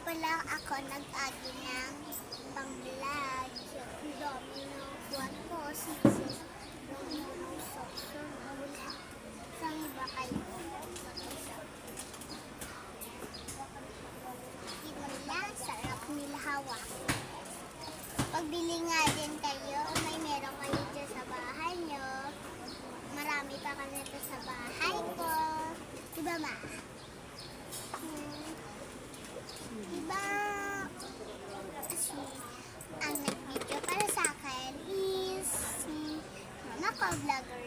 pala ako nag-agi ng pang-vlog. So, ang dami ng buwan ko, sisis, yung susunod. Saan ba kayo? Nila, sarap nila hawak. Pagbili nga din kayo, may meron kayo dyan sa bahay nyo. Marami pa ka nito sa bahay ko. Diba ma?